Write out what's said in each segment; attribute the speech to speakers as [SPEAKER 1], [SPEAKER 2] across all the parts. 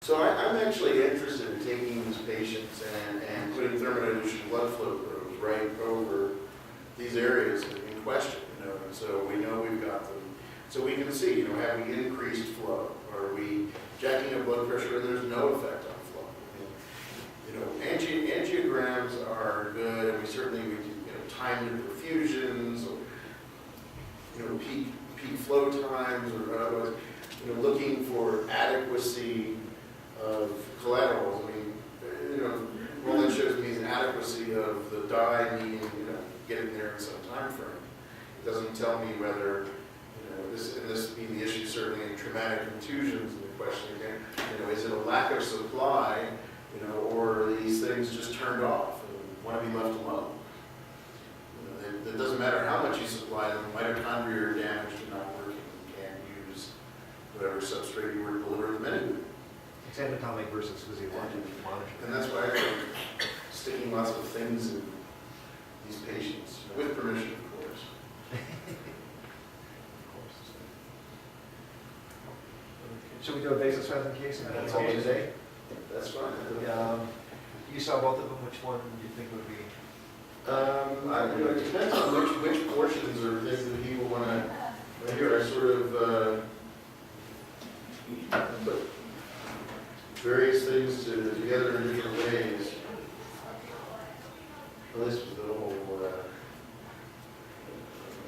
[SPEAKER 1] So I'm actually interested in taking these patients and putting thermodilution blood flow probes right over these areas in question, and so we know we've got them. So we can see, have we increased flow? Are we jacking up blood pressure and there's no effect on flow? Angiograms are good, and we do, timed perfusions, or, peak flow times, or otherwise, looking for adequacy of collaterals. All that shows me is adequacy of the dye needing, getting there in some time frame. It doesn't tell me whether, this being the issue certainly in traumatic contusions, and the question again, is it a lack of supply, or are these things just turned off and want to be left alone? It doesn't matter how much you supply them, mitochondria are damaged and not working. You can't use whatever substrate you were to deliver them anyway.
[SPEAKER 2] It's anatomic versus physiologic monitoring.
[SPEAKER 1] And that's why I think sticking lots of things in these patients, with permission, of course.
[SPEAKER 2] Should we do a vasospaasm case and that's all today?
[SPEAKER 1] That's fine.
[SPEAKER 2] You saw both of them. Which one do you think would be?
[SPEAKER 1] It depends on which portions or things that people want to. Right here, I sort of put various things together in different ways. Well, this was the whole.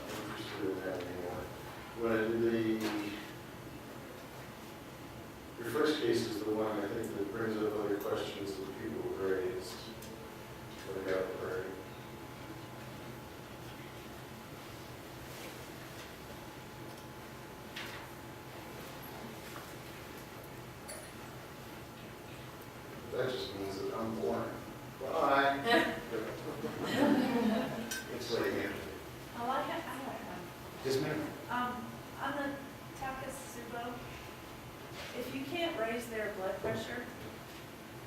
[SPEAKER 1] I'm interested in that anymore. Your first case is the one I think that brings up other questions that people have raised. What I got right. That just means that I'm boring. Bye. It's late again.
[SPEAKER 3] I like one.
[SPEAKER 1] Yes, ma'am.
[SPEAKER 3] On the Takotsubo, if you can't raise their blood pressure,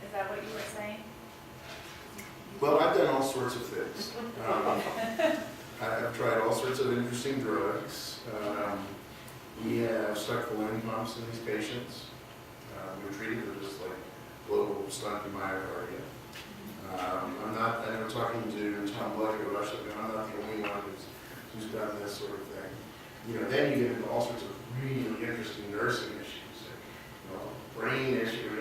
[SPEAKER 3] is that what you were saying?
[SPEAKER 1] Well, I've done all sorts of things. I've tried all sorts of interesting drugs. We have stuck balloon pumps in these patients. We're treating them just like global stunted myocardia. I know talking to Tom Black at Russia, I'm not the only one who's done this sort of thing. Then you get into all sorts of really interesting nursing issues, brain issues.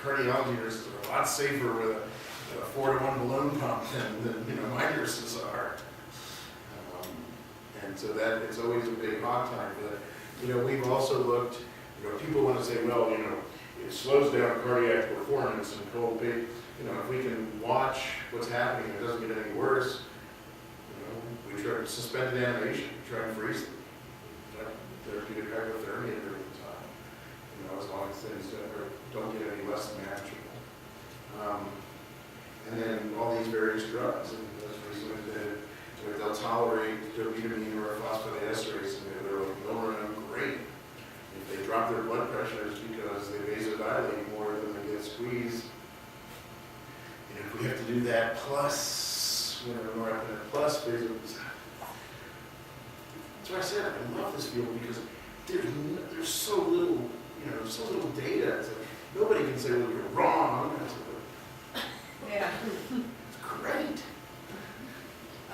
[SPEAKER 1] Cardiology nurses are a lot safer with a 4-to-1 balloon pump than my nurses are. And so that it's always a big hog time for that. We've also looked, people want to say, well, it slows down cardiac performance and cold pain. If we can watch what's happening, it doesn't get any worse. We try to suspend animation, try and freeze them. Therapeutic hypothermia during the time. As long as things don't get any less manageable. And then all these various drugs, and those recently they'll tolerate dopamine or a phosphodiesterase inhibitor like Milrinone, great. If they drop their blood pressure, it's because they vasodilate more than they get squeezed. And if we have to do that plus, norepinephrine plus vasodilation. That's why I said I love this field because there's so little, so little data. It's like, nobody can say, well, you're wrong.
[SPEAKER 3] Yeah.
[SPEAKER 1] It's great.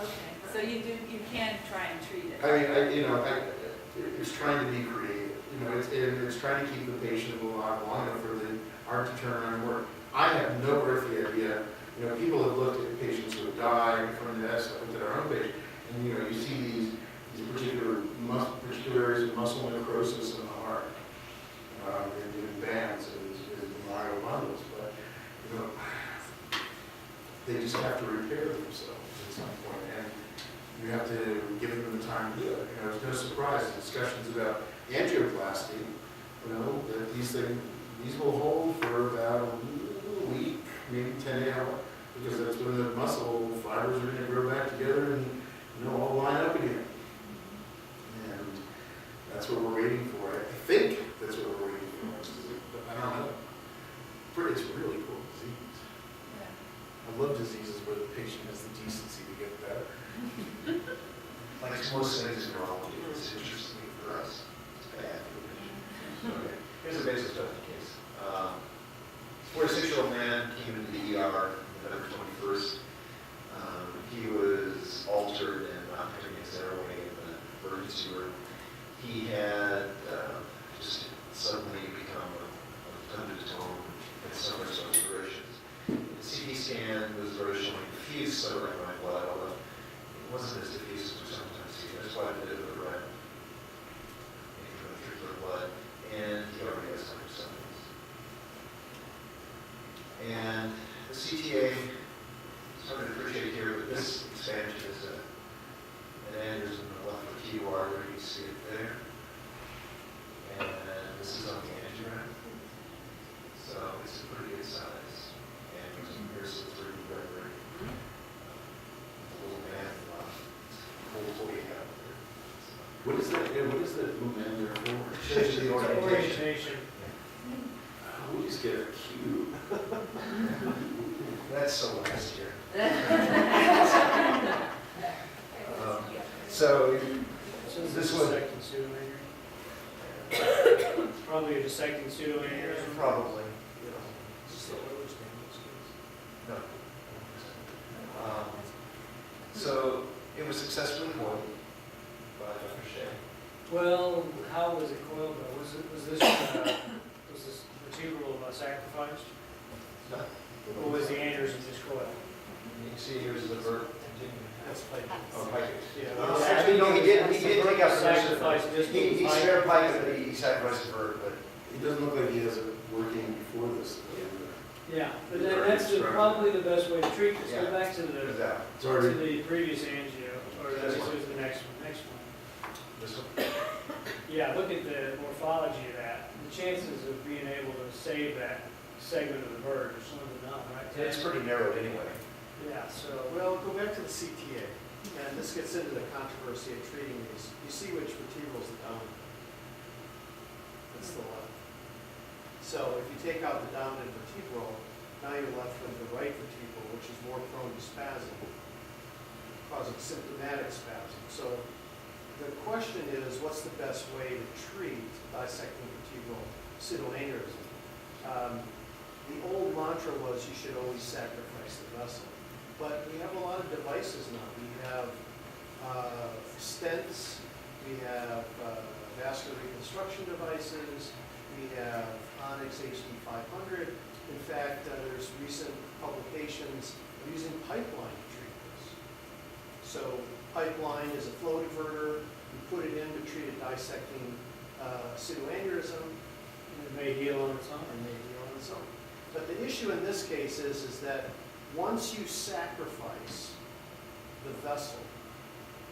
[SPEAKER 3] Okay, so you can try and treat it.
[SPEAKER 1] It's trying to be creative. It's trying to keep the patient alive long enough for the art to turn around and work. I have no earthly idea. People have looked at patients who have died from this, looked at our own patient, and you see these particular areas of muscle necrosis in the heart, in bands and myobundles, but they just have to repair themselves at some point, and you have to give them the time to do it. There's no surprise in discussions about angioplasty, that these will hold for about a week, maybe 10 days, because that's when the muscle fibers are going to grow back together and all line up again. And that's what we're waiting for. I think that's what we're waiting for. But I don't know. It's a really cool disease.
[SPEAKER 3] Yeah.
[SPEAKER 1] I love diseases where the patient has the decency to get better.
[SPEAKER 2] Like most things in neurology, it's interesting for us. It's bad for the patient.
[SPEAKER 1] Okay.
[SPEAKER 2] Here's a vasospasm case. 46-year-old man came into the ER November 21st. He was altered and not having his airway in the emergency room. He had just suddenly become a thunderstorm and summer aspirations. The CT scan was sort of showing diffuse subarachnoid blood, although it wasn't as diffuse as we sometimes see. There's quite a bit of the red intraventricular blood, and he already has some symptoms. And the CTA, sort of appreciate here, but this expansion is an aneurysm in the left vertebral artery. You see it there. And this is on the angiogram. So it's a pretty good size. And here's the 3D rendering. The little man, what we have there.
[SPEAKER 1] What is that, what is that movement there for?
[SPEAKER 2] Shows you the orientation.
[SPEAKER 1] We just get a cue.
[SPEAKER 2] That's so last year. So this one,
[SPEAKER 4] Dissecting pseudoaneurysm. Probably a dissecting pseudoaneurysm.
[SPEAKER 2] probably, no. So it was successfully coiled by Dr. Shea.
[SPEAKER 4] Well, how was it coiled though? Was this vertebral sacrificed?
[SPEAKER 2] No.
[SPEAKER 4] Or was the aneurysm just coiled?
[SPEAKER 2] You can see here's the vert.
[SPEAKER 4] That's piping.
[SPEAKER 2] Oh, piping.
[SPEAKER 4] Yeah.
[SPEAKER 2] Actually, no, he did take out the
[SPEAKER 4] Sacrifice just.
[SPEAKER 2] He spared piping, but he sacrificed the vert, but.
[SPEAKER 1] It doesn't look like he has it working before this.
[SPEAKER 4] Yeah, but that's probably the best way to treat this.
[SPEAKER 2] Yeah.
[SPEAKER 4] Go back to
[SPEAKER 2] There's
[SPEAKER 4] the,
[SPEAKER 2] that.
[SPEAKER 1] It's
[SPEAKER 4] to
[SPEAKER 1] already,
[SPEAKER 4] the previous angio, or
[SPEAKER 2] This
[SPEAKER 4] this
[SPEAKER 2] one.
[SPEAKER 4] was the next one. Next one.
[SPEAKER 2] This one.
[SPEAKER 4] Yeah, look at the morphology of that. The chances of being able to save that segment of the bird are slim to none, right? Ted?
[SPEAKER 2] It's pretty narrowed anyway.
[SPEAKER 4] Yeah, so.
[SPEAKER 5] Well, go back to the CTA, and this gets into the controversy of treating these. You see which vertebral is the dominant. That's the left. So if you take out the dominant vertebral, now you're left with the right vertebral, which is more prone to spasm, causing symptomatic spasm. So the question is, what's the best way to treat dissecting vertebral pseudoaneurysm? The old mantra was you should always sacrifice the vessel. But we have a lot of devices now. We have stents, we have vascular reconstruction devices, we have Onyx HD 500. In fact, there's recent publications of using pipeline to treat this. So pipeline is a flow diverter. You put it in to treat a dissecting pseudoaneurysm.
[SPEAKER 4] And it may heal on its own.
[SPEAKER 5] And may heal on its own. But the issue in this case is that once you sacrifice the vessel,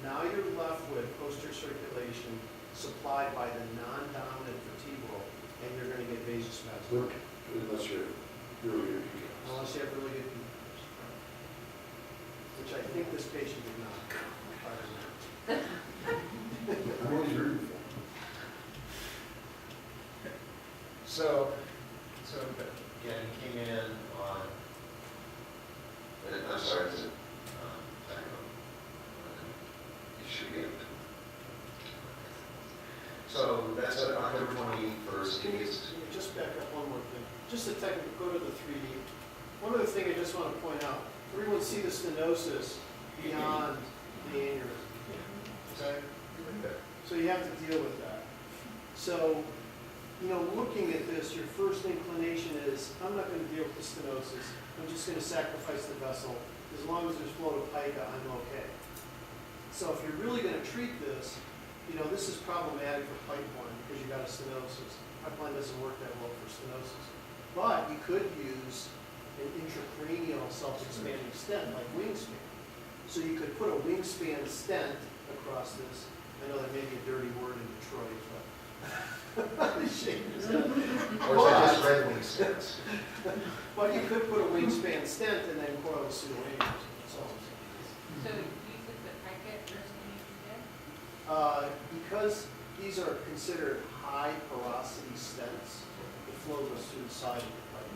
[SPEAKER 5] now you're left with posterior circulation supplied by the non-dominant vertebral, and you're going to get vasospasm.
[SPEAKER 1] unless you're really good.
[SPEAKER 5] Unless you have really good PKs. Which I think this patient did not.
[SPEAKER 1] I'm always rooting for him.
[SPEAKER 2] So again, he came in on, I'm sorry, is it, it should be. So that's October 21st.
[SPEAKER 5] Can you just back up one more thing? Just a technical, go to the 3D. One other thing I just want to point out, everyone see the stenosis beyond the aneurysm. Okay? So you have to deal with that. So, you know, looking at this, your first inclination is, I'm not going to deal with the stenosis. I'm just going to sacrifice the vessel. As long as there's flow to pica, I'm okay. So if you're really going to treat this, you know, this is problematic for pipeline because you got a stenosis. Pipeline doesn't work that well for stenosis. But you could use an intracranial self-expanding stent like wingspan. So you could put a wingspan stent across this. I know that may be a dirty word in Detroit, but he's shaking his head.
[SPEAKER 2] Or is that just red wing stents?
[SPEAKER 5] Well, you could put a wingspan stent and then coil the pseudoaneurysm. That's all I'm saying.
[SPEAKER 6] So you could put pica first when you did?
[SPEAKER 5] Because these are considered high porosity stents, the flow goes through the side of the pipe.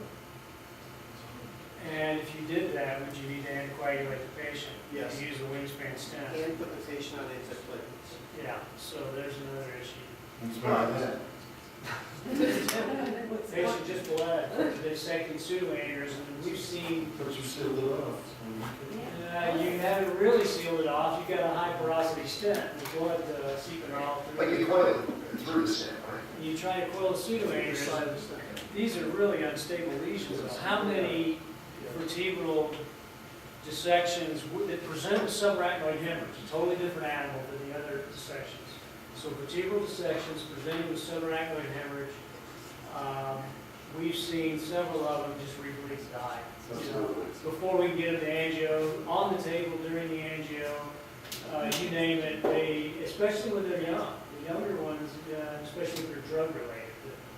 [SPEAKER 4] And if you did that, would you need to anticoagulate the patient?
[SPEAKER 5] Yes.
[SPEAKER 4] You use a wingspan stent.
[SPEAKER 5] And put the patient on antiplatelets.
[SPEAKER 4] Yeah, so there's another issue.
[SPEAKER 1] Who's behind that?
[SPEAKER 4] Patient just bled, dissected pseudoaneurysm, and we've seen,
[SPEAKER 1] But you sealed it off.
[SPEAKER 4] you haven't really sealed it off, you've got a high porosity stent, the blood seeping all
[SPEAKER 2] Like
[SPEAKER 4] through.
[SPEAKER 2] you coil it through the stent, right?
[SPEAKER 4] You try to coil a pseudoaneurysm, these are really unstable lesions. How many vertebral dissections that present with subarachnoid hemorrhage, a totally different animal than the other dissections. So vertebral dissections presenting with subarachnoid hemorrhage, we've seen several of them just regally die. You know,
[SPEAKER 1] Absolutely.
[SPEAKER 4] before we can get them to angio, on the table during the angio, you name it, they, especially when they're young. The younger ones, especially if they're drug related.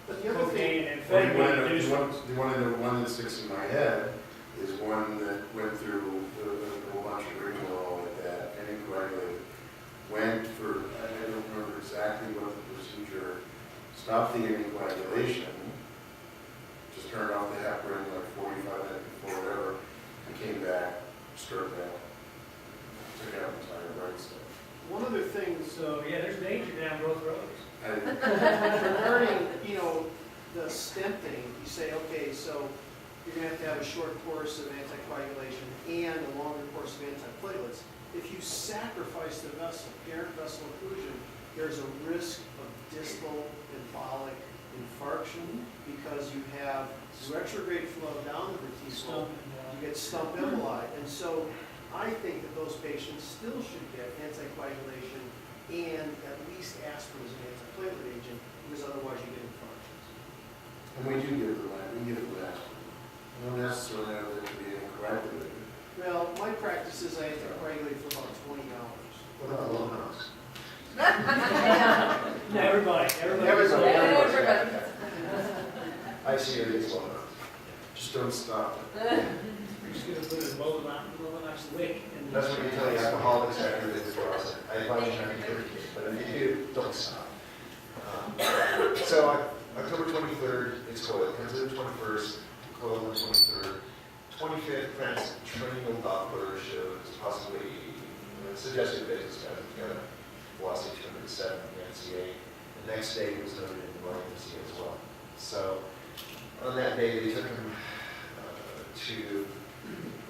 [SPEAKER 5] But the other thing,
[SPEAKER 4] Cocaine and
[SPEAKER 1] Well, you
[SPEAKER 4] amphetamine
[SPEAKER 1] want
[SPEAKER 4] induced.
[SPEAKER 1] to know one that sticks in my head is one that went through a whole bunch of rigmarole like that, anticoagulated. Went for, I don't remember exactly what the procedure, stopped the anticoagulation, just turned off the heparin like 45 minutes before whatever, and came back, stroked out. Took out the entire right side.
[SPEAKER 5] one other thing,
[SPEAKER 4] So, yeah, there's danger down both roads.
[SPEAKER 5] regarding, the stenting, you say, okay, so you're gonna have to have a short course of anticoagulation and a longer course of antiplatelets. If you sacrifice the vessel, parent vessel occlusion, there's a risk of distal embolic infarction because you have retrograde flow down the vertebral, you get stump emboli. And so I think that those patients still should get anticoagulation and at least aspirin as an antiplatelet agent, because otherwise you get infarctions.
[SPEAKER 1] And we do give the last, we give the last. We don't necessarily have it to be anticoagulated.
[SPEAKER 5] Well, my practice is I anticoagulate for about 20 hours.
[SPEAKER 2] What about lung house?
[SPEAKER 4] Everybody.
[SPEAKER 6] Everybody.
[SPEAKER 2] I see it as lung house.
[SPEAKER 1] Just don't stop it.
[SPEAKER 4] You're just gonna put it in Molinox wick. and-
[SPEAKER 2] That's what you tell the alcoholics after they withdraw. I advise you not to drink, but if you do, don't stop. So October 23rd, it's coiled. Comes in the 21st, coiled on the 23rd. 25th, transcranial Doppler shows possibly suggested vasospasm. Got a velocity 207 in the NCA. The next day was noted in the NCA as well. So on that day, they took him to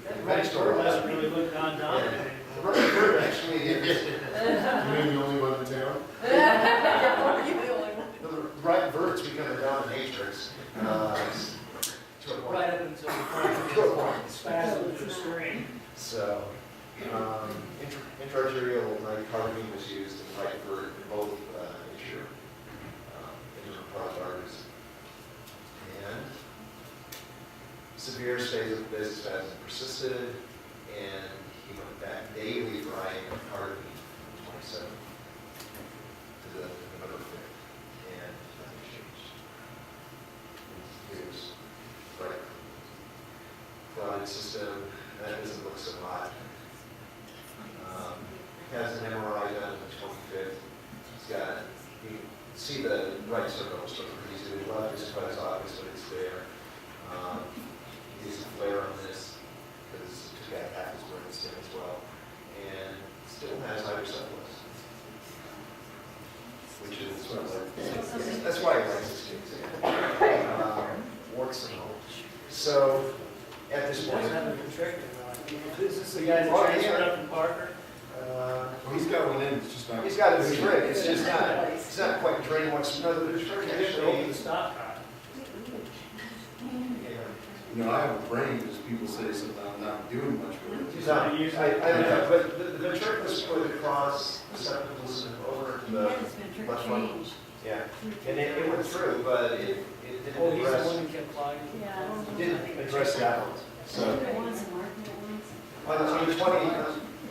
[SPEAKER 4] That right stroke doesn't really look non-dominant anymore.
[SPEAKER 2] Rutherford actually is.
[SPEAKER 1] You mean the only one in town?
[SPEAKER 6] You're the only one.
[SPEAKER 2] The right vert's become a dominatrix. To a point.
[SPEAKER 4] Right up until the point where it's spasm to the screen.
[SPEAKER 2] So, intraarterial carbamine was used in right vert in both intercarpal arteries. And severe vasospasm persisted, and he went back daily for IM carbamine on 27 to the November 5th, and nothing changed. It was right. Clotted system, that doesn't look so hot. Has an MRI done on the 25th. He's got, you can see the right cervical structure pretty easily. The left is quite as obvious, but it's there. He has a flare on this because it took out half his brain stem as well. And still has hydrocephalus, which is that's why he likes his kids. Warts and all. So at this point,
[SPEAKER 4] Doesn't have a contractor. Is this the guy that transferred up from Parker?
[SPEAKER 1] Well, he's got one in, it's just not.
[SPEAKER 2] he's got a trick. It's just not. It's not quite draining what's another. The trick
[SPEAKER 4] Just open
[SPEAKER 2] actually.
[SPEAKER 4] the stop cock.
[SPEAKER 1] You know, I have a brain because people say something I'm not doing much with it.
[SPEAKER 2] He's not. I don't know, but the ventriculus put across the septum over to the left front. Yeah, and it went through, but it
[SPEAKER 4] Oh,
[SPEAKER 2] didn't
[SPEAKER 4] he's the one
[SPEAKER 2] address.
[SPEAKER 4] who kept flying?
[SPEAKER 2] Didn't address that one. So on the 20,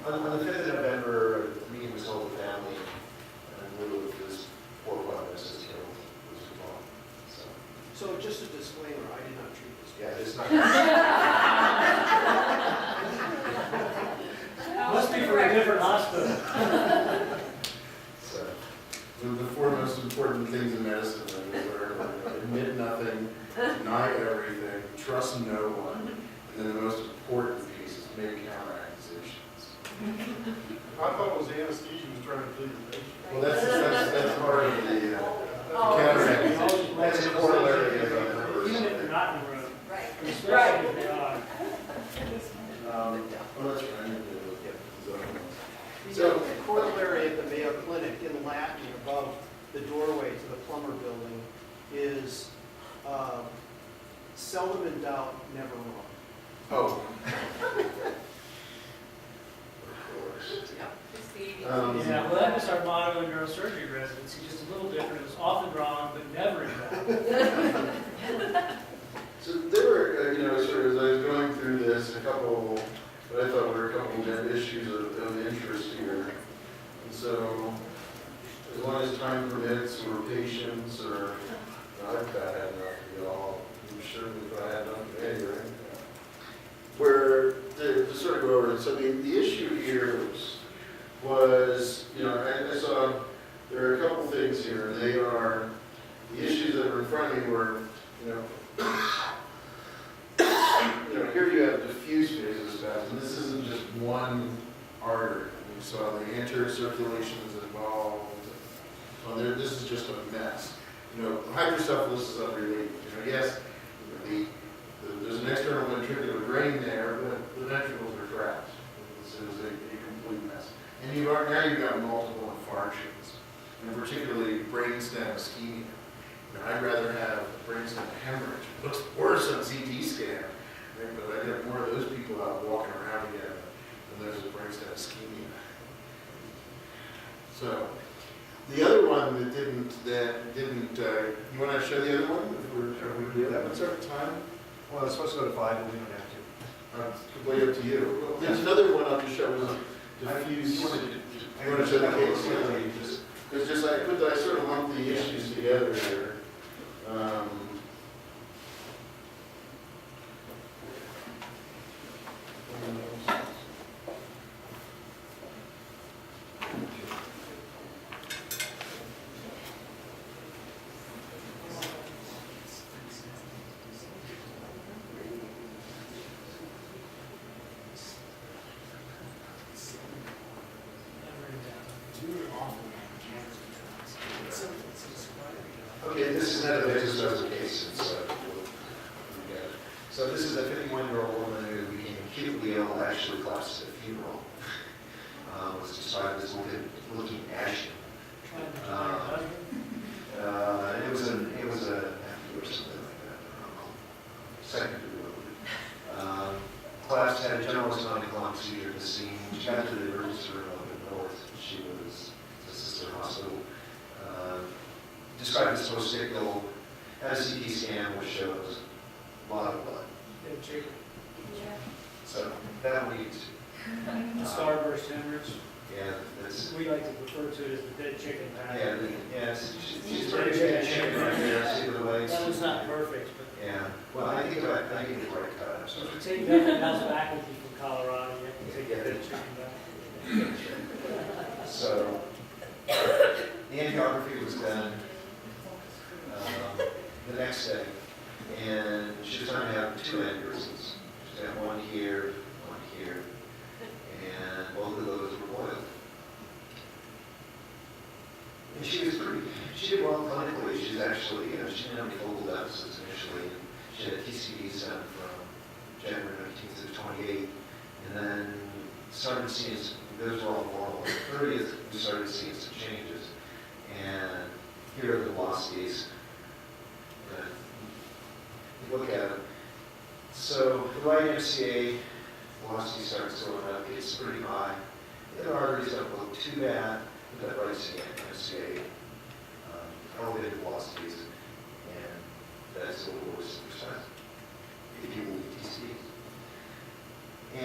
[SPEAKER 2] on the 5th of November, a meeting was held with the family, and in lieu of this poor prognosis, was involved. So
[SPEAKER 5] So just a disclaimer, I did not treat this.
[SPEAKER 2] yeah, it's not.
[SPEAKER 4] Must be from a different hospital.
[SPEAKER 2] So
[SPEAKER 1] The four most important things in medicine are admit nothing, deny everything, trust no one, and then the most important piece is make counter accusations.
[SPEAKER 7] I thought it was the anesthesia was trying to plead the patient.
[SPEAKER 1] Well, that's part of the,
[SPEAKER 3] Oh,
[SPEAKER 1] Cataract.
[SPEAKER 4] We always let
[SPEAKER 2] That's a
[SPEAKER 4] them-
[SPEAKER 2] corollary of the numbers.
[SPEAKER 4] Even if they're not in the room,
[SPEAKER 3] Right.
[SPEAKER 4] especially if they are.
[SPEAKER 1] Oh, that's right. I need to look at the zoning.
[SPEAKER 5] So the corollary at the Mayo Clinic in Latin above the doorway to the plumber building is seldom in doubt, never wrong.
[SPEAKER 1] Oh.
[SPEAKER 6] It's the 80s.
[SPEAKER 4] Yeah, well, that was our motto in neurosurgery residency, just a little different. It was often wrong, but never in doubt.
[SPEAKER 1] So there were, sort of, as I was going through this, a couple, what I thought were a couple of issues of interest here. And so, as long as time permits, or patience, or, I've about had enough of y'all, I'm sure if I had enough today, right? Where, to sort of go over, so the issue here was, I saw, there are a couple things here, and they are, the issues that were in front of me were, here you have diffuse vasospasm, and this isn't just one artery. You saw the anterior circulation is involved. Well, this is just a mess. Hydrocephalus is unrelated. Yes, there's an external ventricular drain there, but the ventricles are trapped. This is a complete mess. And now you've got multiple infarctions, and particularly brainstem ischemia. I'd rather have brainstem hemorrhage. It looks worse on CT scan, right? But I get more of those people out walking around again than there's a brainstem ischemia. So, the other one that didn't, you want to show the other one? Are we doing that? What's our time?
[SPEAKER 2] Well, it's supposed to go to 5, but we don't have to.
[SPEAKER 1] It's completely up to you. Well, there's another one I'll just show is diffuse. You want to show the case? It's just I sort of lumped the issues together here. Okay, this is not a vasospasm case. So this is a 51-year-old woman who became acutely ill, actually collapsed at a funeral. Was described as looking ashen. It was a nephew or something like that. I don't know. Second degree. Collapsed, had a general responding lung seizure at the scene. She got to the emergency room up in North. She was at Sister Hospital. Described as post-sictal, had a CT scan which shows a lot of blood.
[SPEAKER 3] Yeah.
[SPEAKER 2] So that leads
[SPEAKER 4] Starburst hemorrhage.
[SPEAKER 2] yeah, that's,
[SPEAKER 4] We like to refer to it as the dead chicken pattern.
[SPEAKER 2] she's pretty good chicken right there, see the legs.
[SPEAKER 4] That was not perfect, but
[SPEAKER 2] Yeah, well, I think it's right cut, I'm
[SPEAKER 4] if
[SPEAKER 2] sorry.
[SPEAKER 4] you take nothing else back with you from Colorado, you have to take that dead chicken back.
[SPEAKER 2] So, the angiography was done the next day, and she was going to have 2 aneurysms. She had one here, and both of those were boiled. And she did well clinically. She's actually, she didn't have any focal deficits initially. She had TCDs done from January 19th to 28th, and then started seeing, those were all normal. On the 30th, we started seeing some changes, and here are the velocities. You look at them. So the right MCA velocity starts going up, gets pretty high. The other arteries don't look too bad, but that right MCA elevated velocities, and that's a little worse than if you move TC.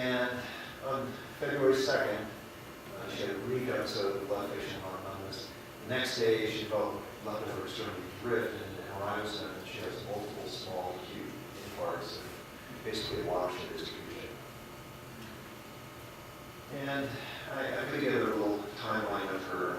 [SPEAKER 2] And on February 2nd, she had a brief episode of blood fixation on this. The next day, she felt left of her extremity drift and horizon, and she has multiple small acute infarcts and basically a watershed distribution. And I put together a little timeline of her.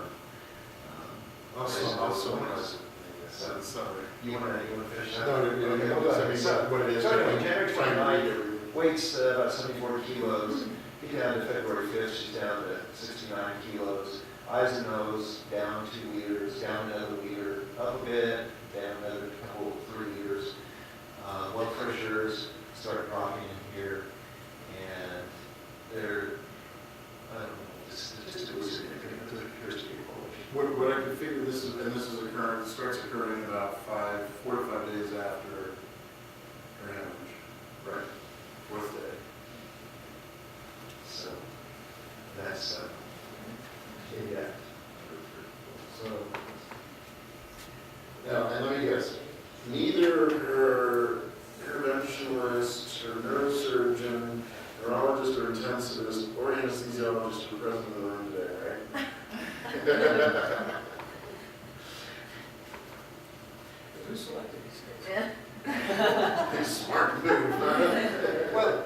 [SPEAKER 1] Sorry.
[SPEAKER 2] You want to finish that?
[SPEAKER 1] No,
[SPEAKER 2] Okay, hold on.
[SPEAKER 1] what it is.
[SPEAKER 2] So anyway, January
[SPEAKER 1] Trying to
[SPEAKER 2] 29th,
[SPEAKER 1] read everything.
[SPEAKER 2] weights about 74 kilos. Get down to February 5th, she's down to 69 kilos. Eyes and nose, down 2 liters, down another liter. up a bit, down another couple, 3 liters. Blood pressures started dropping in here, and they're, I don't know, statistically significant, it appears to be a correlation.
[SPEAKER 1] What I could figure, this is, and this is occurring, starts occurring about 4 to 5 days after her hemorrhage.
[SPEAKER 2] Right.
[SPEAKER 1] 4th day.
[SPEAKER 2] So, that's, yeah.
[SPEAKER 1] So, now, and let me guess, neither her interventionist, her neurosurgeon, neurologist, or intensivist, or anesthesiologist are present in the room today, right?
[SPEAKER 4] Who selected these guys?
[SPEAKER 3] Yeah.
[SPEAKER 1] Smart move.
[SPEAKER 2] Well,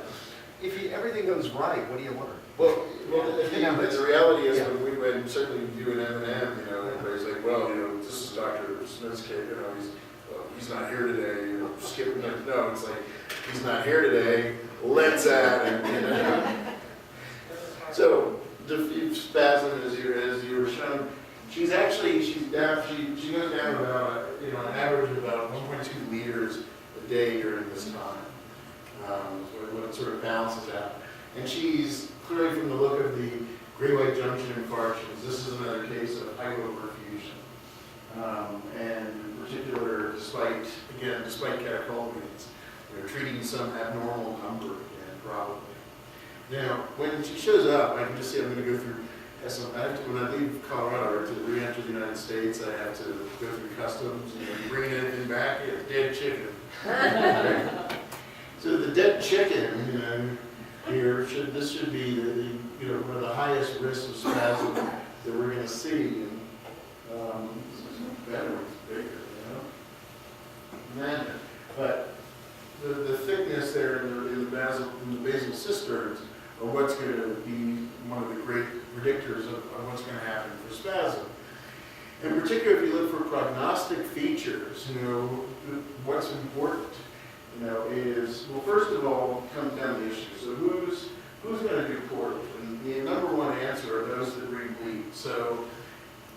[SPEAKER 2] if everything goes right, what do you learn?
[SPEAKER 1] Well, the reality is, when certainly you do an M&M, you know, everybody's like, well, you know, this is Dr. Smith's kid, you know, he's not here today, you know, skip it. No, it's like, he's not here today, let's add him, you know. So, diffuse spasm, as you were shown, she's down, she goes down about, you know, an average of about 1.2 liters a day during this time. When it sort of balances out. And she's clearly, from the look of the gray-white junction infarctions, this is another case of hypoperfusion. And in particular, despite catecholamines, they're treating some abnormal number again, probably. Now, when she shows up, I can just see I'm going to go through, when I leave Colorado, to re-enter the United States, I have to go through customs, and you bring anything back, it's dead chicken. So the dead chicken, you know, here this should be the you know, one of the highest risks of spasm that we're going to see. And better, it's bigger, you know. And then, but the thickness there in the basal cisterns are what's going to be one of the great predictors of what's going to happen for spasm. In particular, if you look for prognostic features, you know, what's important, you know, is, well, first of all, comes down to the issue. So who's going to do poorly? And the number one answer are those that rebleed. So,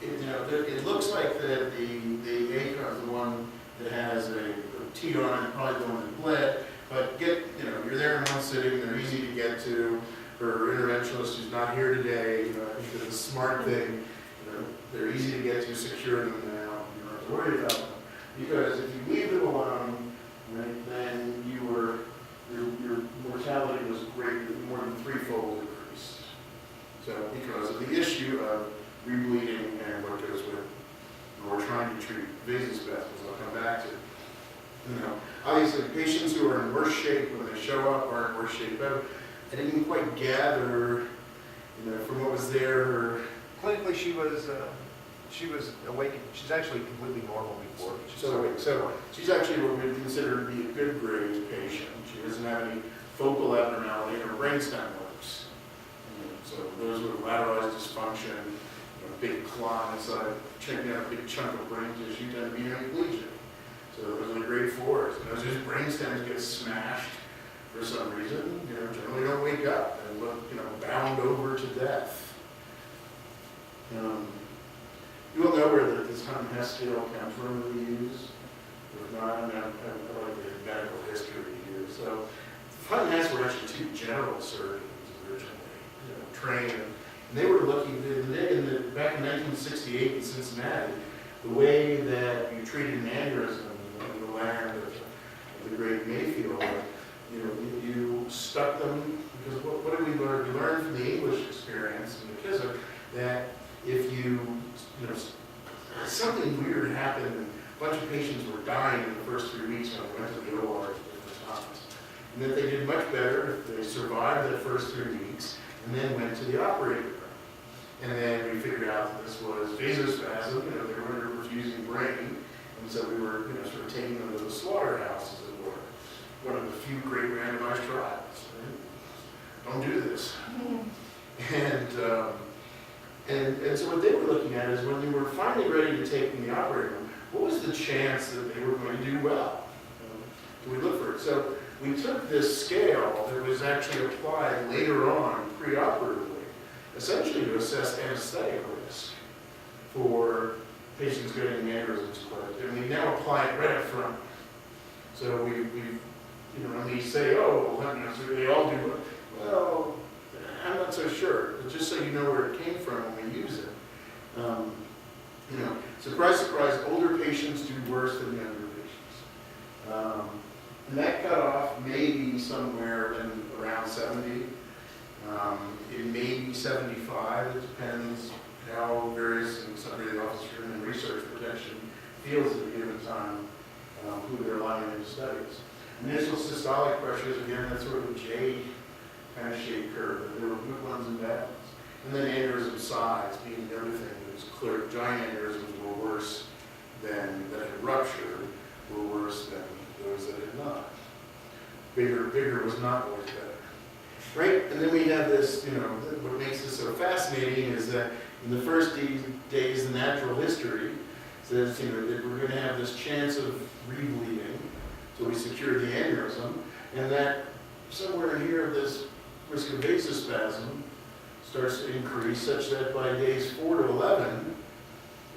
[SPEAKER 1] you know, it looks like that the ACON is the one that has a T on it, probably the one that bled, but you know, you're there in one sitting, they're easy to get to. Her interventionist who's not here today, you know, I think it's a smart thing. You know, they're easy to get to, secure them now. You don't have to worry about them. Because if you leave them alone, right, then your mortality was more than threefold increased. So because of the issue of rebleeding and what goes with it. We're trying to treat vasospasms, I'll come back to. You know, obviously patients who are in worse shape when they show up are in worse shape. But I didn't quite gather, you know, from what was there.
[SPEAKER 2] Clinically, she was awakened. She's actually completely normal before.
[SPEAKER 1] So she's actually what we consider to be a good grade patient. She doesn't have any focal abnormality, and her brainstem works. So those with lateralized dysfunction, you know, big clot inside, checking out a big chunk of brain tissue, tend to be hemiplegic. So those are the grade 4s. And those whose brainstems get smashed for some reason, you know, generally don't wake up and look, you know, bound over to death. You will know where this Hunt-Hess scale comes from that we use. If not, I like the medical history here. So Hunt-Hess were actually two general surgeons originally, you know, trained, and they were looking back in 1968 in Cincinnati, the way that you treated an aneurysm in the land of the great Mayfield. You know, you stuck them, because what did we learn? We learned from the English experience in the Kizik that if you know, something weird happened, and a bunch of patients were dying in the first 3 weeks when we went to the OR at different times. And that they did much better if they survived the first 3 weeks and then went to the operating room. And then we figured out that this was vasospasm, you know, they were underperfusing brain, and so we were, you know, sort of taking them to the slaughterhouse, as it were. One of the few great randomized trials. Right? Don't do this. And so what they were looking at is when they were finally ready to take them to the operating room, what was the chance that they were going to do well? So we looked for it. So we took this scale that was actually applied later on, preoperatively, essentially to assess anesthetic risk for patients getting aneurysms clipped, and we now apply it right up front. So when we say, oh, well, they all do, well, I'm not so sure, but just so you know where it came from when we use it. Surprise, surprise, older patients do worse than younger patients. And that cutoff may be somewhere in around 70. It may be 75, it depends how various, and somebody in the Office of Human Research Protection feels at a given time, who they're allowing into studies. Initial systolic pressures, again, that's sort of a J kind of shaped curve, but there were good ones and bad ones. And then aneurysm size, being the other thing that was clear, giant aneurysms were worse than that had ruptured, were worse than those that had not. Bigger was not always better. Right? And then we have this, what makes this so fascinating is that in the first days of natural history, says, that we're going to have this chance of rebleeding, so we secure the aneurysm, and that somewhere in here, this risk of vasospasm starts to increase such that by days 4 to 11,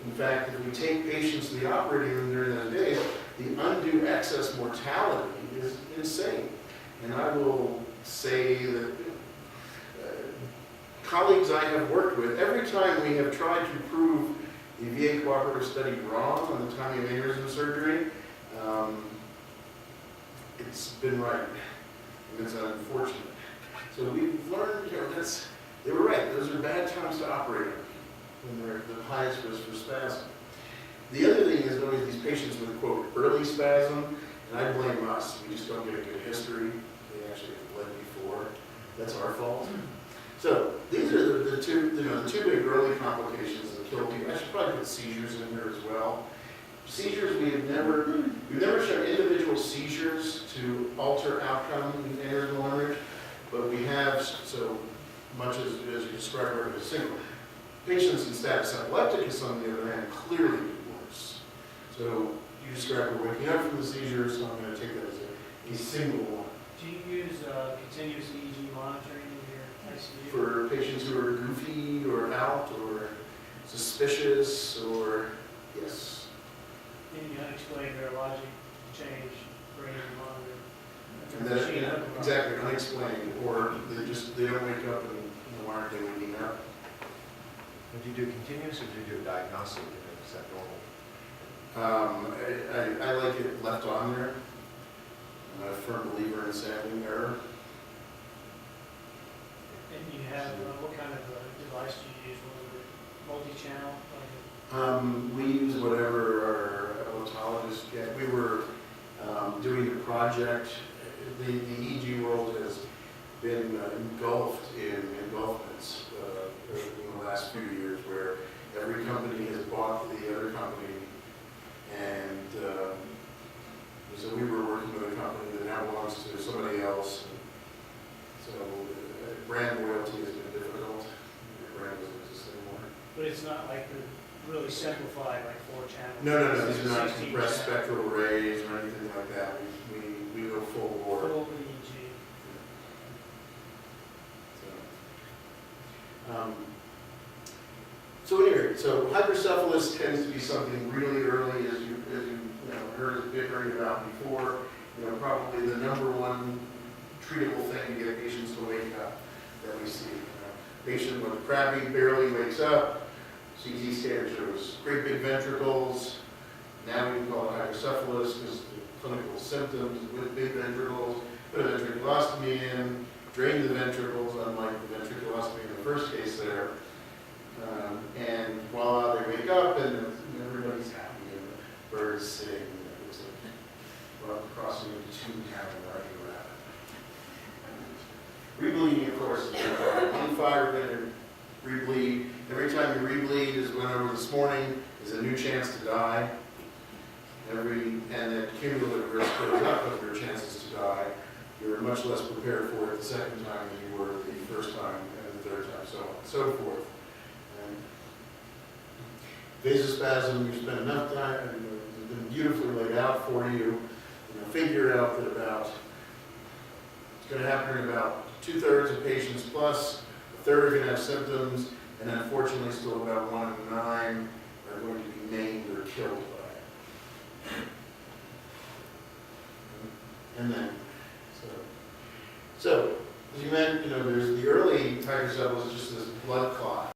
[SPEAKER 1] in fact, if we take patients to the operating room during those days, the undue excess mortality is insane. And I will say that colleagues I have worked with, every time we have tried to prove the VA cooperative study wrong on the timing of aneurysm surgery, it's been right, and it's unfortunate. So we've learned, they were right, those are bad times to operate on when they're the highest risk for spasm. The other thing is always these patients with, quote, early spasm, and I blame us, we just don't get a good history. They actually bled before. That's our fault. So these are the two big early complications that kill people. I should probably put seizures in there as well. Seizures, we've never shown individual seizures to alter outcome in aneurysmal hemorrhage, but we have so much as you described earlier as single. Patients in status epilepticus, on the other hand, clearly do worse. So you described waking up from the seizures, so I'm going to take that as a single one.
[SPEAKER 4] Do you use continuous EEG monitoring in your ICU?
[SPEAKER 1] For patients who are goofy or out or suspicious or, yes.
[SPEAKER 4] Any unexplained neurologic change, brain monitor?
[SPEAKER 1] And then, exactly, unexplained, or they don't wake up and why aren't they waking up?
[SPEAKER 2] Would you do continuous or do you do diagnostic? Is that normal?
[SPEAKER 1] I like it left on there. I'm a firm believer in sampling error.
[SPEAKER 4] And you have, what kind of device do you use? Multi-channel?
[SPEAKER 1] We use whatever our otologist get. We were doing a project. The EEG world has been engulfed in engulfments in the last few years, where every company has bought the other company, and so we were working with a company that now belongs to somebody else. So brand loyalty has been difficult. The brand doesn't exist anymore.
[SPEAKER 4] But it's not like the really simplified, like 4 channels.
[SPEAKER 1] No. These are not
[SPEAKER 4] 16
[SPEAKER 1] compressed
[SPEAKER 4] channels.
[SPEAKER 1] spectral arrays or anything like that. We go full bore.
[SPEAKER 4] Full EEG.
[SPEAKER 1] So anyway, so hydrocephalus tends to be something really early, as you heard us bickering about before. Probably the number one treatable thing to get patients to wake up that we see. Patient with crabby barely wakes up. CT scan shows great big ventricles. Now we call it hydrocephalus because the clinical symptoms with big ventricles. Put a ventriculostomy in, drain the ventricles, unlike the ventriculostomy in the first case there. And voila, they wake up and everybody's happy and the birds sing. It's crossing into two having like a rabbit. Rebleeding, of course, is on fire. We're going to rebleed. Every time you rebleed, as went over this morning, is a new chance to die. And that cumulative risk goes up of your chances to die. You're much less prepared for it the second time than you were the first time and the third time, so on and so forth. Vasospasm, you spend enough time, and it's been beautifully laid out for you. Figure out that it's going to happen in about 2/3 of patients plus, a third are going to have symptoms, and unfortunately still about 1 in 9 are going to be maimed or killed by it. And then, so, as you mentioned, there's the early hydrocephalus, just this blood clot.